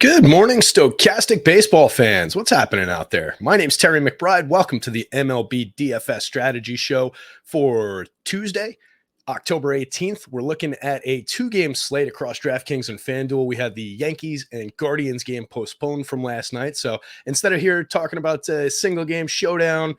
Good morning, Stokastic baseball fans. What's happening out there? My name's Terry McBride. Welcome to the MLB DFS strategy show for Tuesday, October 18th. We're looking at a two-game slate across DraftKings and FanDuel. We had the Yankees and Guardians game postponed from last night. So instead of here talking about a single game showdown,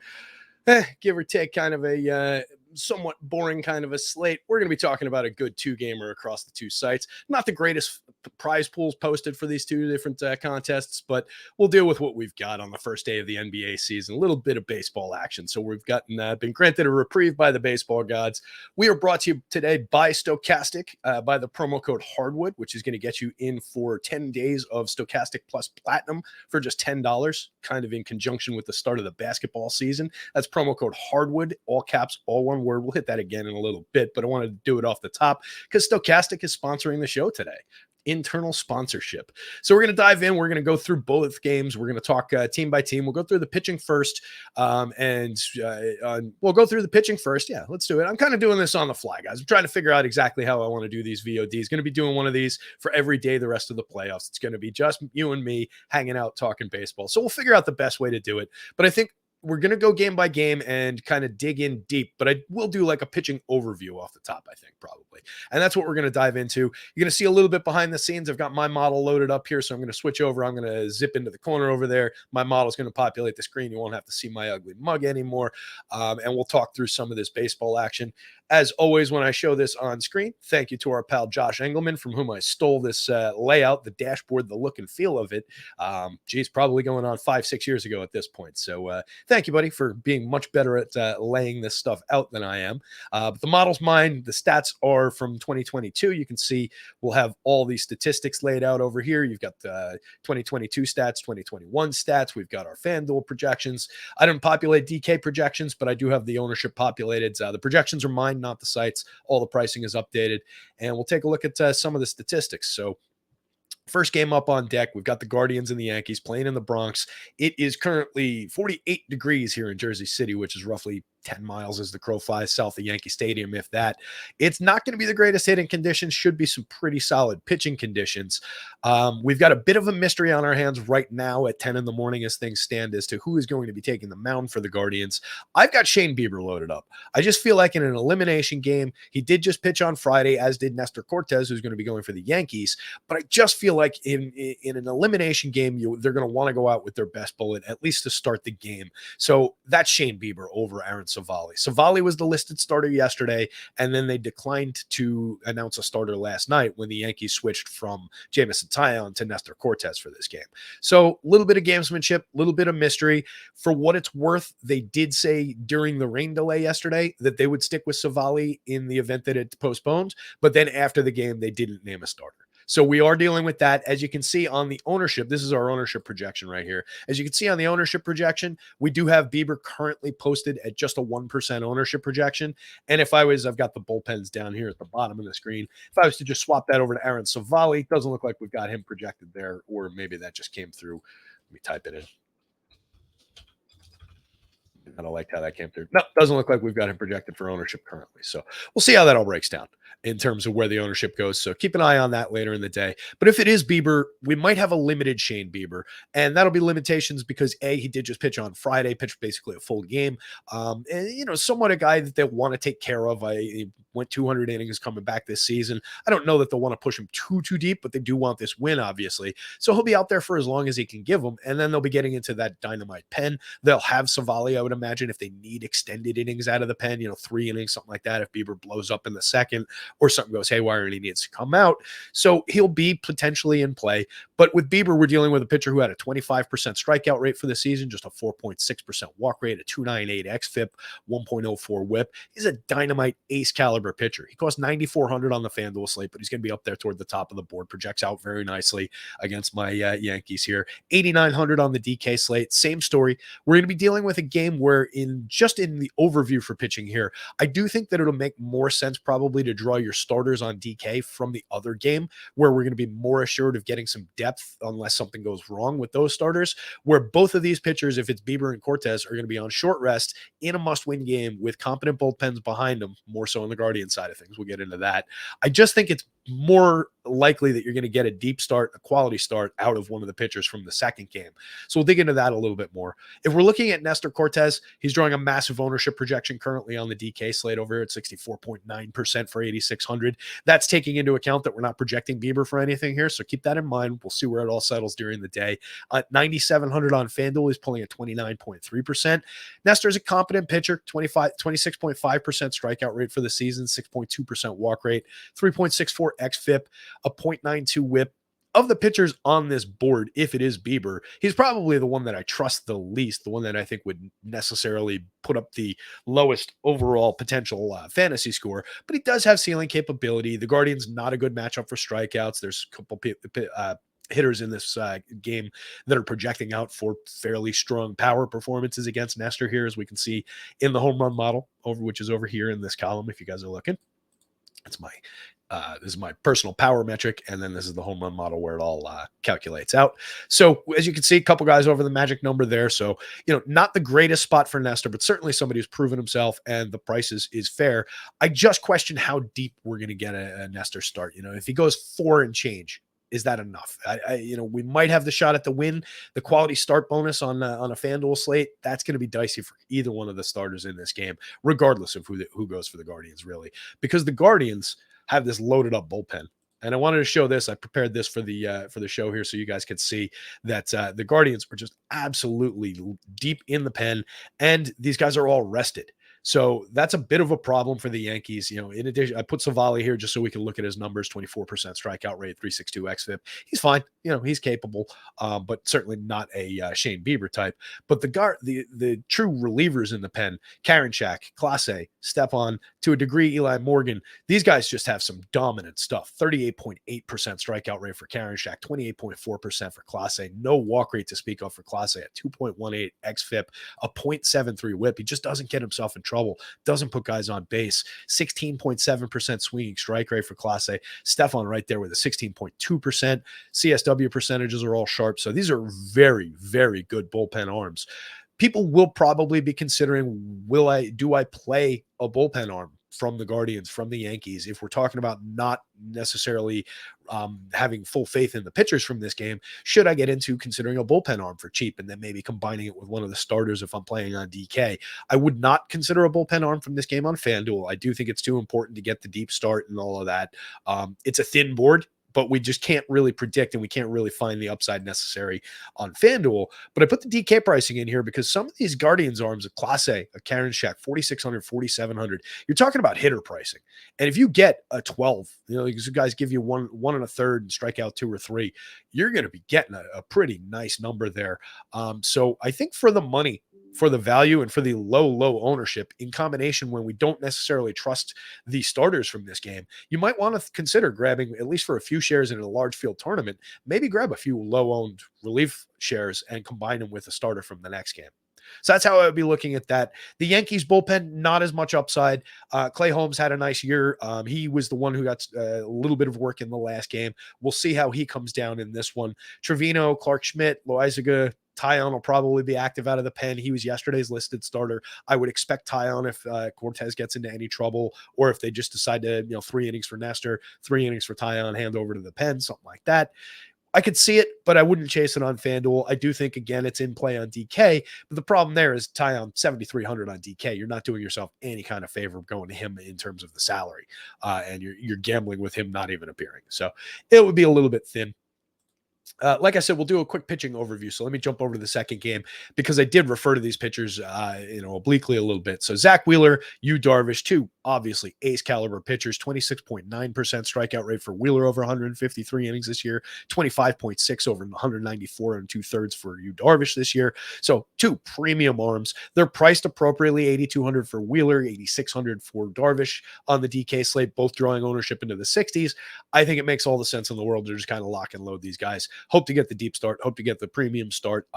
give or take kind of a somewhat boring kind of a slate, we're going to be talking about a good two-gamer across the two sites. Not the greatest prize pools posted for these two different contests, but we'll deal with what we've got on the first day of the NBA season. A little bit of baseball action. So we've gotten been granted a reprieve by the baseball gods. We are brought to you today by Stokastic, by the promo code Hardwood, which is going to get you in for 10 days of Stokastic Plus Platinum for just $10, kind of in conjunction with the start of the basketball season. That's promo code Hardwood, all caps, all one word. We'll hit that again in a little bit, but I wanted to do it off the top because Stokastic is sponsoring the show today. Internal sponsorship. So we're going to dive in. We're going to go through both games. We're going to talk team by team. We'll go through the pitching first, and we'll go through the pitching first. Yeah, let's do it. I'm kind of doing this on the fly, guys. I'm trying to figure out exactly how I want to do these VODs. Going to be doing one of these for every day the rest of the playoffs. It's going to be just you and me hanging out talking baseball. So we'll figure out the best way to do it. But I think we're going to go game by game and kind of dig in deep, but I will do like a pitching overview off the top, I think, probably. And that's what we're going to dive into. You're going to see a little bit behind the scenes. I've got my model loaded up here, so I'm going to switch over. I'm going to zip into the corner over there. My model is going to populate the screen. You won't have to see my ugly mug anymore. And we'll talk through some of this baseball action. As always, when I show this on screen, thank you to our pal Josh Engelman, from whom I stole this layout, the dashboard, the look and feel of it. Geez, probably going on 5-6 years ago at this point. So thank you, buddy, for being much better at laying this stuff out than I am. But the model's mine. The stats are from 2022. You can see we'll have all these statistics laid out over here. You've got the 2022 stats, 2021 stats. We've got our FanDuel projections. I didn't populate DK projections, but I do have the ownership populated. The projections are mine, not the sites. All the pricing is updated. And we'll take a look at some of the statistics. So first game up on deck, we've got the Guardians and the Yankees playing in the Bronx. It is currently 48 degrees here in Jersey City, which is roughly 10 miles as the crow flies south of Yankee Stadium, if that. It's not going to be the greatest hitting conditions, should be some pretty solid pitching conditions. We've got a bit of a mystery on our hands right now at 10 in the morning as things stand as to who is going to be taking the mound for the Guardians. I've got Shane Bieber loaded up. I just feel like in an elimination game, he did just pitch on Friday, as did Nestor Cortez, who's going to be going for the Yankees. But I just feel like in an elimination game, they're going to want to go out with their best bullet, at least to start the game. So that's Shane Bieber over Aaron Savali. Savali was the listed starter yesterday, and then they declined to announce a starter last night when the Yankees switched from Jamison Taillon to Nestor Cortez for this game. So a little bit of gamesmanship, a little bit of mystery. For what it's worth, they did say during the rain delay yesterday that they would stick with Savali in the event that it postponed, but then after the game, they didn't name a starter. So we are dealing with that. As you can see on the ownership, this is our ownership projection right here. As you can see on the ownership projection, we do have Bieber currently posted at just a 1% ownership projection. And if I've got the bullpens down here at the bottom of the screen. If I was to just swap that over to Aaron Savali, it doesn't look like we've got him projected there, or maybe that just came through. Let me type it in. I don't like how that came through. No, doesn't look like we've got him projected for ownership currently. So we'll see how that all breaks down in terms of where the ownership goes. So keep an eye on that later in the day. But if it is Bieber, we might have a limited Shane Bieber. And that'll be limitations because he did just pitch on Friday, pitched basically a full game. And, somewhat a guy that they want to take care of. I went 200 innings coming back this season. I don't know that they'll want to push him too deep, but they do want this win, obviously. So he'll be out there for as long as he can give them. And then they'll be getting into that dynamite pen. They'll have Savali, I would imagine, if they need extended innings out of the pen, 3 innings, something like that, if Bieber blows up in the second or something goes haywire and he needs to come out. So he'll be potentially in play. But with Bieber, we're dealing with a pitcher who had a 25% strikeout rate for the season, just a 4.6% walk rate, a 2.98 xFIP, 1.04 whip. He's a dynamite ace caliber pitcher. He costs $9,400 on the FanDuel slate, but he's going to be up there toward the top of the board. Projects out very nicely against my Yankees here. $8,900 on the DK slate. Same story. We're going to be dealing with a game where in the overview for pitching here, I do think that it'll make more sense probably to draw your starters on DK from the other game, where we're going to be more assured of getting some depth unless something goes wrong with those starters, where both of these pitchers, if it's Bieber and Cortez, are going to be on short rest in a must-win game with competent bullpens behind them, more so on the Guardian side of things. We'll get into that. I just think it's more likely that you're going to get a deep start, a quality start out of one of the pitchers from the second game. So we'll dig into that a little bit more. If we're looking at Nestor Cortes, he's drawing a massive ownership projection currently on the DK slate over here at 64.9% for 8,600. That's taking into account that we're not projecting Bieber for anything here. So keep that in mind. We'll see where it all settles during the day. 9,700 on FanDuel. He's pulling at 29.3%. Nestor is a competent pitcher, 26.5% strikeout rate for the season, 6.2% walk rate, 3.64 xFIP, a 0.92 whip. Of the pitchers on this board, if it is Bieber, he's probably the one that I trust the least, the one that I think would necessarily put up the lowest overall potential fantasy score, but he does have ceiling capability. The Guardians, not a good matchup for strikeouts. There's a couple hitters in this game that are projecting out for fairly strong power performances against Nestor here, as we can see in the home run model, which is over here in this column if you guys are looking. It's my this is my personal power metric, and then this is the home run model where it all calculates out. So as you can see, a couple guys over the magic number there. So, not the greatest spot for Nestor, but certainly somebody who's proven himself, and the price is fair. I just question how deep we're going to get a Nestor start. If he goes 4 and change, is that enough? We might have the shot at the win. The quality start bonus on a FanDuel slate, that's going to be dicey for either one of the starters in this game, regardless of who goes for the Guardians, really, because the Guardians have this loaded up bullpen. And I wanted to show this. I prepared this for the show here so you guys could see that the Guardians are just absolutely deep in the pen, and these guys are all rested. So that's a bit of a problem for the Yankees. In addition, I put Savali here just so we can look at his numbers: 24% strikeout rate, 3.62 xFIP. He's fine. He's capable, but certainly not a Shane Bieber type. But the true relievers in the pen: Karinchak, Clase, Stepan, to a degree, Eli Morgan. These guys just have some dominant stuff. 38.8% strikeout rate for Karinchak, 28.4% for Clase. No walk rate to speak of for Clase at 2.18 xFIP, a 0.73 whip. He just doesn't get himself in trouble, doesn't put guys on base. 16.7% swinging strike rate for Clase. Stepan right there with a 16.2%. CSW percentages are all sharp. So these are very, very good bullpen arms. People will probably be considering, do I play a bullpen arm from the Guardians, from the Yankees? If we're talking about not necessarily having full faith in the pitchers from this game, should I get into considering a bullpen arm for cheap and then maybe combining it with one of the starters if I'm playing on DK? I would not consider a bullpen arm from this game on FanDuel. I do think it's too important to get the deep start and all of that. It's a thin board, but we just can't really predict, and we can't really find the upside necessary on FanDuel. But I put the DK pricing in here because some of these Guardians arms, a Clase, a Karinchak, 4,600, 4,700, you're talking about hitter pricing. And if you get a 12, these guys give you one and a third and strike out 2 or 3, you're going to be getting a pretty nice number there. So I think for the money, for the value, and for the low ownership, in combination when we don't necessarily trust the starters from this game, you might want to consider grabbing, at least for a few shares in a large field tournament, maybe grab a few low-owned relief shares and combine them with a starter from the next game. So that's how I would be looking at that. The Yankees bullpen, not as much upside. Clay Holmes had a nice year. He was the one who got a little bit of work in the last game. We'll see how he comes down in this one. Trevino, Clark Schmidt, Loaizaga, Taillon will probably be active out of the pen. He was yesterday's listed starter. I would expect Taillon if Cortes gets into any trouble, or if they just decide to, 3 innings for Nestor, 3 innings for Taillon, hand over to the pen, something like that. I could see it, but I wouldn't chase it on FanDuel. I do think, again, it's in play on DK, but the problem there is Taillon 7,300 on DK. You're not doing yourself any kind of favor going to him in terms of the salary, and you're gambling with him not even appearing. So it would be a little bit thin. Like I said, we'll do a quick pitching overview. So let me jump over to the second game because I did refer to these pitchers, obliquely a little bit. So Zach Wheeler, Yu Darvish, 2 obviously ace caliber pitchers. 26.9% strikeout rate for Wheeler over 153 innings this year. 25.6 over 194 and 2/3 for Yu Darvish this year. So 2 premium arms. They're priced appropriately. 8,200 for Wheeler, 8,600 for Darvish on the DK slate, both drawing ownership into the 60s. I think it makes all the sense in the world to just kind of lock and load these guys. hope to get the deep start, hope to get the premium start.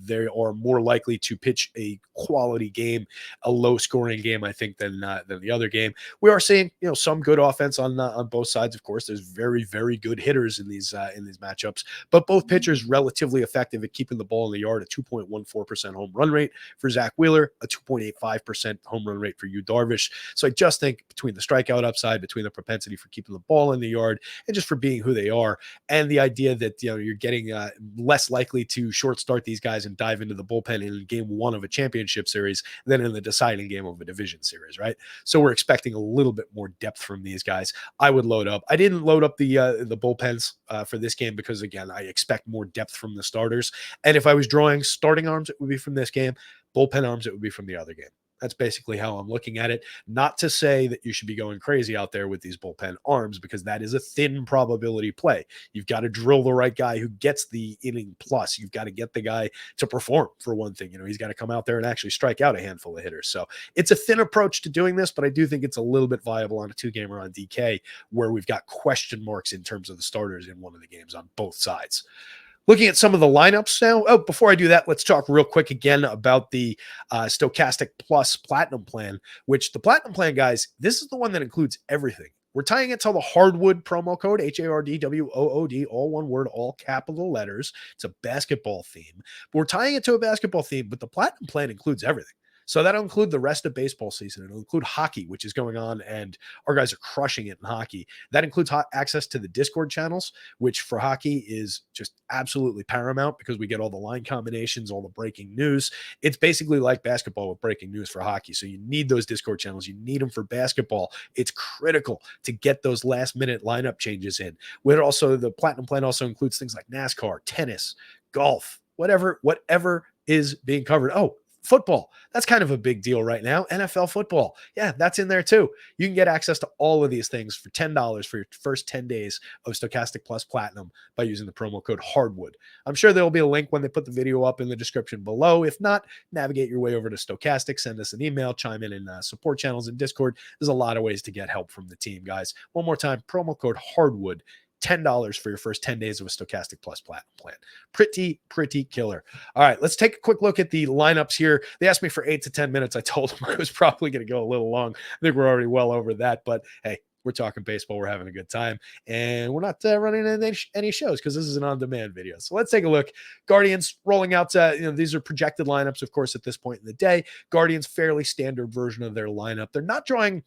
They are more likely to pitch a quality game, a low scoring game, I think, than the other game. We are seeing, some good offense on both sides. Of course, there's very, very good hitters in these matchups, but both pitchers relatively effective at keeping the ball in the yard. A 2.14% home run rate for Zach Wheeler, a 2.85% home run rate for Yu Darvish. So I just think between the strikeout upside, between the propensity for keeping the ball in the yard, and just for being who they are, and the idea that you're getting less likely to short start these guys and dive into the bullpen in game one of a championship series than in the deciding game of a division series, right? So we're expecting a little bit more depth from these guys. I would load up. I didn't load up the bullpens for this game because, again, I expect more depth from the starters. And if I was drawing starting arms, it would be from this game. Bullpen arms, it would be from the other game. That's basically how I'm looking at it. Not to say that you should be going crazy out there with these bullpen arms, because that is a thin probability play. You've got to drill the right guy who gets the inning plus. You've got to get the guy to perform, for one thing. He's got to come out there and actually strike out a handful of hitters. So it's a thin approach to doing this, but I do think it's a little bit viable on a 2-gamer on DK, where we've got question marks in terms of the starters in one of the games on both sides. Looking at some of the lineups now. Oh, before I do that, let's talk real quick again about the Stokastic Plus Platinum plan, which the Platinum plan, guys, this is the one that includes everything. We're tying it to the Hardwood promo code, HARDWOOD, all one word, all capital letters. It's a basketball theme. But we're tying it to a basketball theme, but the Platinum plan includes everything. So that'll include the rest of baseball season. It'll include hockey, which is going on, and our guys are crushing it in hockey. That includes access to the Discord channels, which for hockey is just absolutely paramount because we get all the line combinations, all the breaking news. It's basically like basketball with breaking news for hockey. So you need those Discord channels. You need them for basketball. It's critical to get those last-minute lineup changes in. The Platinum plan also includes things like NASCAR, tennis, golf, whatever is being covered. Oh, football. That's kind of a big deal right now. NFL football. Yeah, that's in there too. You can get access to all of these things for $10 for your first 10 days of Stokastic Plus Platinum by using the promo code Hardwood. I'm sure there'll be a link when they put the video up in the description below. If not, navigate your way over to Stokastic, send us an email, chime in support channels in Discord. There's a lot of ways to get help from the team, guys. One more time, promo code Hardwood. $10 for your first 10 days of a Stokastic Plus Platinum plan. Pretty killer. All right, let's take a quick look at the lineups here. They asked me for 8 to 10 minutes. I told them I was probably going to go a little long. I think we're already well over that, but hey, we're talking baseball. We're having a good time, and we're not running any shows because this is an on-demand video. So let's take a look. Guardians rolling out. These are projected lineups, of course, at this point in the day. Guardians, fairly standard version of their lineup. They're not drawing,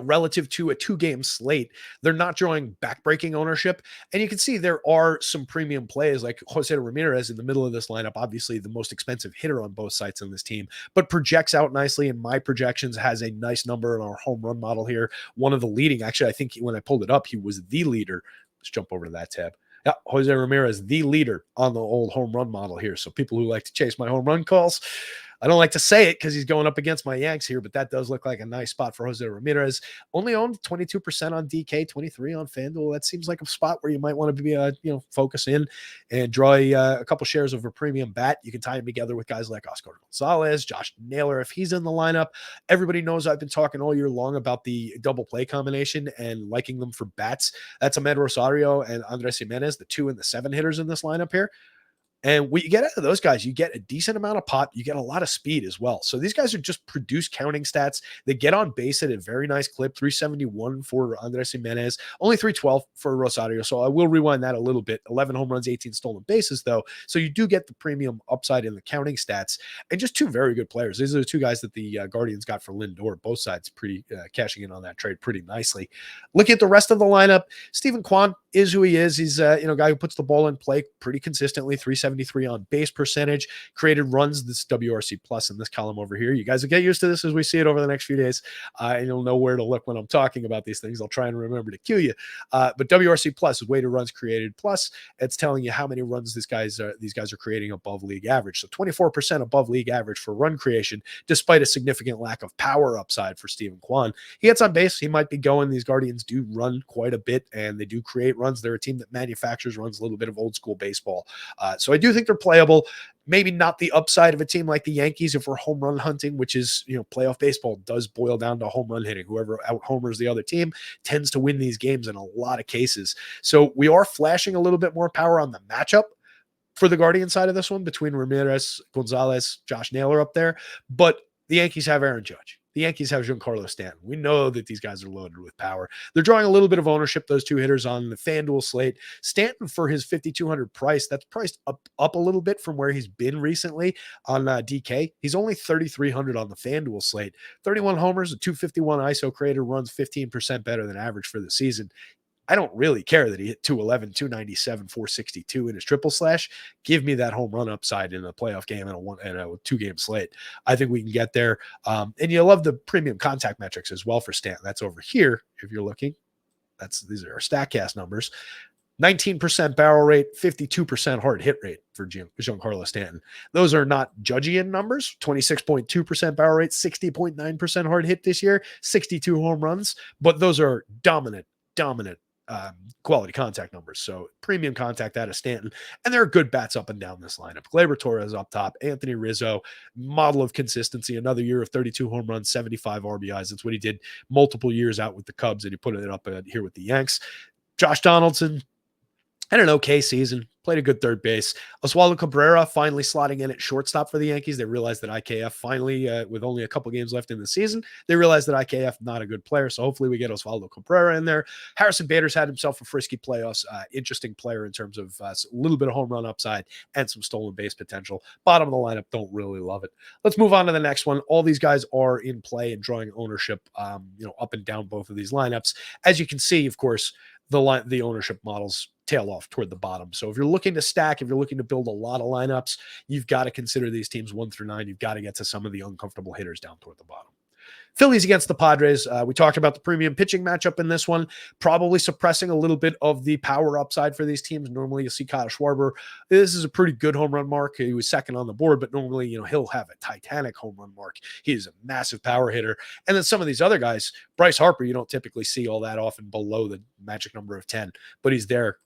relative to a 2-game slate, they're not drawing backbreaking ownership. And you can see there are some premium plays like Jose Ramirez in the middle of this lineup, obviously the most expensive hitter on both sides on this team, but projects out nicely in my projections, has a nice number in our home run model here. One of the leading, actually, I think when I pulled it up, he was the leader. Let's jump over to that tab. Yeah, Jose Ramirez, the leader on the old home run model here. So people who like to chase my home run calls, I don't like to say it because he's going up against my Yanks here, but that does look like a nice spot for Jose Ramirez. Only owned 22% on DK, 23 on FanDuel. That seems like a spot where you might want to be, focus in and draw a couple shares of a premium bat. You can tie him together with guys like Oscar Gonzalez, Josh Naylor, if he's in the lineup. Everybody knows I've been talking all year long about the double play combination and liking them for bats. That's Ahmed Rosario and Andres Jimenez, the 2 and the 7 hitters in this lineup here. And what you get out of those guys, you get a decent amount of pop. You get a lot of speed as well. So these guys are just produce counting stats. They get on base at a very nice clip, 371 for Andres Jimenez, only 312 for Rosario. So I will rewind that a little bit. 11 home runs, 18 stolen bases, though. So you do get the premium upside in the counting stats. And just 2 very good players. These are the 2 guys that the Guardians got for Lindor. Both sides pretty cashing in on that trade pretty nicely. Looking at the rest of the lineup, Steven Kwan is who he is. He's a guy who puts the ball in play pretty consistently, 373 on base percentage, created runs. This WRC plus in this column over here. You guys will get used to this as we see it over the next few days, and you'll know where to look when I'm talking about these things. I'll try and remember to cue you. But WRC plus is weighted runs created plus. It's telling you how many runs these guys are creating above league average. So 24% above league average for run creation, despite a significant lack of power upside for Steven Kwan. He gets on base. He might be going. These Guardians do run quite a bit, and they do create runs. They're a team that manufactures runs, a little bit of old school baseball. So I do think they're playable. Maybe not the upside of a team like the Yankees if we're home run hunting, which is, playoff baseball does boil down to home run hitting. Whoever out homers the other team tends to win these games in a lot of cases. So we are flashing a little bit more power on the matchup for the Guardian side of this one between Ramirez, Gonzalez, Josh Naylor up there. But the Yankees have Aaron Judge. The Yankees have Giancarlo Stanton. We know that these guys are loaded with power. They're drawing a little bit of ownership, those two hitters on the FanDuel slate. Stanton, for his 5,200 price, that's priced up a little bit from where he's been recently on DK. He's only 3,300 on the FanDuel slate. 31 homers, a 251 ISO creator, runs 15% better than average for the season. I don't really care that he hit 211, 297, 462 in his triple slash. Give me that home run upside in a playoff game and a 2-game slate. I think we can get there. And you love the premium contact metrics as well for Stanton. That's over here. If you're looking, these are our StatCast numbers. 19% barrel rate, 52% hard hit rate for Giancarlo Stanton. Those are not Judgian numbers. 26.2% barrel rate, 60.9% hard hit this year, 62 home runs. But those are dominant quality contact numbers. So premium contact out of Stanton. And there are good bats up and down this lineup. Gleyber Torres up top, Anthony Rizzo, model of consistency, another year of 32 home runs, 75 RBIs. That's what he did multiple years out with the Cubs, and he put it up here with the Yanks. Josh Donaldson had an okay season, played a good third base. Oswaldo Cabrera finally slotting in at shortstop for the Yankees. They realized that IKF finally, with only a couple games left in the season, they realized that IKF not a good player. So hopefully we get Oswaldo Cabrera in there. Harrison Bader's had himself a frisky playoffs. Interesting player in terms of a little bit of home run upside and some stolen base potential. Bottom of the lineup, don't really love it. Let's move on to the next one. All these guys are in play and drawing ownership, up and down both of these lineups. As you can see, of course, the ownership models tail off toward the bottom. So if you're looking to stack, if you're looking to build a lot of lineups, you've got to consider these teams 1 through 9. You've got to get to some of the uncomfortable hitters down toward the bottom. Phillies against the Padres. We talked about the premium pitching matchup in this one, probably suppressing a little bit of the power upside for these teams. Normally you see Kyle Schwarber. This is a pretty good home run mark. He was second on the board, but normally, he'll have a titanic home run mark. He is a massive power hitter. And then some of these other guys, Bryce Harper, you don't typically see all that often below the magic number of 10, but he's there.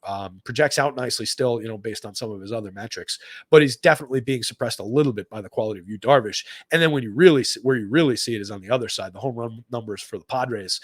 Projects out nicely still, based on some of his other metrics, but he's definitely being suppressed a little bit by the quality of Yu Darvish. And then where you really see it is on the other side, the home run numbers for the Padres,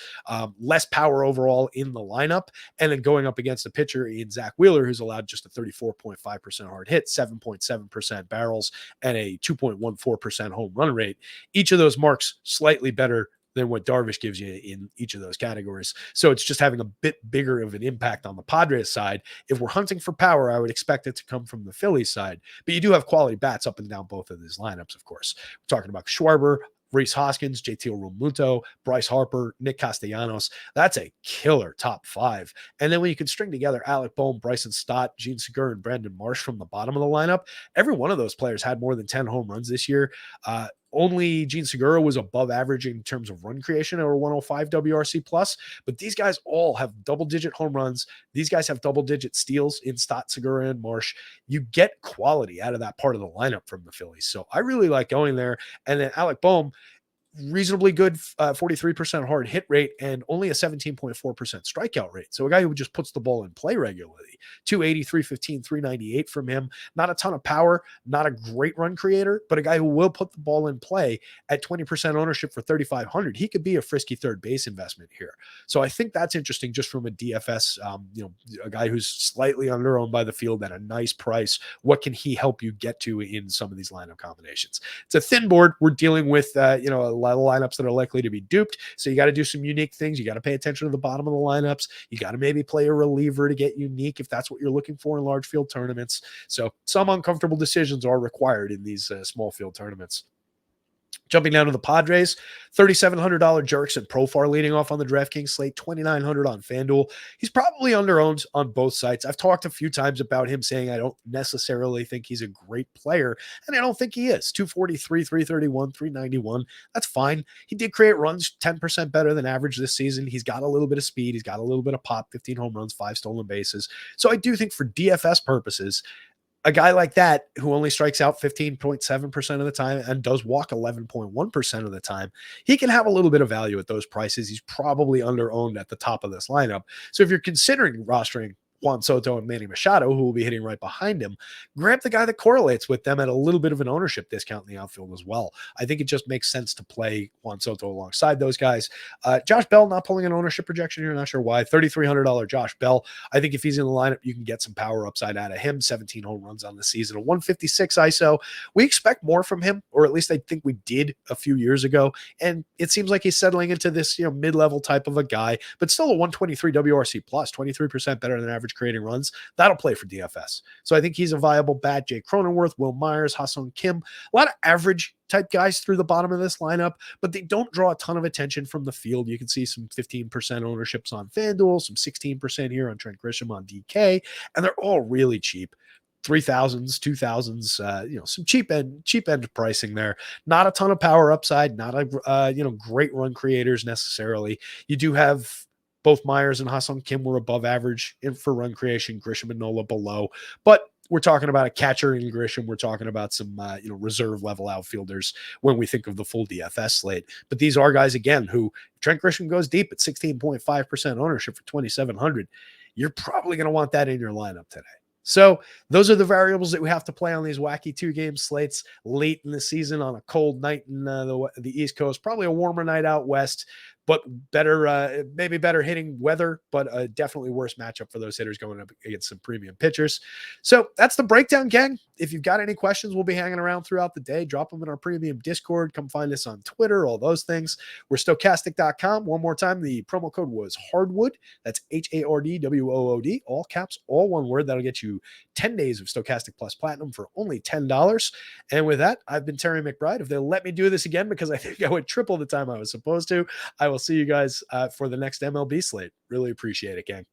less power overall in the lineup, and then going up against a pitcher in Zach Wheeler, who's allowed just a 34.5% hard hit, 7.7% barrels, and a 2.14% home run rate. Each of those marks slightly better than what Darvish gives you in each of those categories. So it's just having a bit bigger of an impact on the Padres side. If we're hunting for power, I would expect it to come from the Phillies side, but you do have quality bats up and down both of these lineups, of course. We're talking about Schwarber, Rhys Hoskins, JT Realmuto, Bryce Harper, Nick Castellanos. That's a killer top 5. And then when you can string together Alec Bohm, Bryson Stott, Gene Segura, and Brandon Marsh from the bottom of the lineup, every one of those players had more than 10 home runs this year. Only Gene Segura was above average in terms of run creation or 105 WRC plus, but these guys all have double-digit home runs. These guys have double-digit steals in Stott, Segura, and Marsh. You get quality out of that part of the lineup from the Phillies. So I really like going there. And then Alec Bohm, reasonably good 43% hard hit rate and only a 17.4% strikeout rate. So a guy who just puts the ball in play regularly. 280, 315, 398 from him. Not a ton of power, not a great run creator, but a guy who will put the ball in play at 20% ownership for 3,500. He could be a frisky third base investment here. So I think that's interesting just from a DFS, a guy who's slightly underowned by the field at a nice price. What can he help you get to in some of these lineup combinations? It's a thin board. We're dealing with, a lot of lineups that are likely to be duped. So you got to do some unique things. You got to pay attention to the bottom of the lineups. You got to maybe play a reliever to get unique if that's what you're looking for in large field tournaments. So some uncomfortable decisions are required in these small field tournaments. Jumping down to the Padres, $3,700 Jurickson Profar leading off on the DraftKings slate, $2,900 on FanDuel. He's probably underowned on both sites. I've talked a few times about him saying I don't necessarily think he's a great player, and I don't think he is. 243, 331, 391. That's fine. He did create runs 10% better than average this season. He's got a little bit of speed. He's got a little bit of pop, 15 home runs, 5 stolen bases. So I do think for DFS purposes, a guy like that who only strikes out 15.7% of the time and does walk 11.1% of the time, he can have a little bit of value at those prices. He's probably under owned at the top of this lineup. So if you're considering rostering Juan Soto and Manny Machado, who will be hitting right behind him, grab the guy that correlates with them at a little bit of an ownership discount in the outfield as well. I think it just makes sense to play Juan Soto alongside those guys. Josh Bell not pulling an ownership projection here, not sure why. $3,300 Josh Bell. I think if he's in the lineup, you can get some power upside out of him. 17 home runs on the season, a 156 ISO. We expect more from him, or at least I think we did a few years ago. And it seems like he's settling into this, mid-level type of a guy, but still a 123 WRC plus, 23% better than average creating runs. That'll play for DFS. So I think he's a viable bat. Jay Cronenworth, Will Myers, Ha-Seong Kim, a lot of average type guys through the bottom of this lineup, but they don't draw a ton of attention from the field. You can see some 15% ownerships on FanDuel, some 16% here on Trent Grisham on DK, and they're all really cheap. 3,000s, 2,000s, some cheap end pricing there. Not a ton of power upside, not a great run creators necessarily. You do have both Myers and Ha-Seong Kim were above average for run creation, Grisham and Nola below, but we're talking about a catcher in Grisham. We're talking about some, reserve level outfielders when we think of the full DFS slate. But these are guys, again, who Trent Grisham goes deep at 16.5% ownership for 2,700. You're probably going to want that in your lineup today. So those are the variables that we have to play on these wacky 2-game slates late in the season on a cold night in the East Coast, probably a warmer night out west, but maybe better hitting weather, but definitely worse matchup for those hitters going up against some premium pitchers. So that's the breakdown, gang. If you've got any questions, we'll be hanging around throughout the day. Drop them in our premium Discord. Come find us on Twitter, all those things. We're Stokastic.com. One more time, the promo code was Hardwood. That's HARDWOOD, all caps, all one word. That'll get you 10 days of Stokastic Plus Platinum for only $10. And with that, I've been Terry McBride. If they'll let me do this again, because I think I went triple the time I was supposed to, I will see you guys for the next MLB slate. Really appreciate it, gang.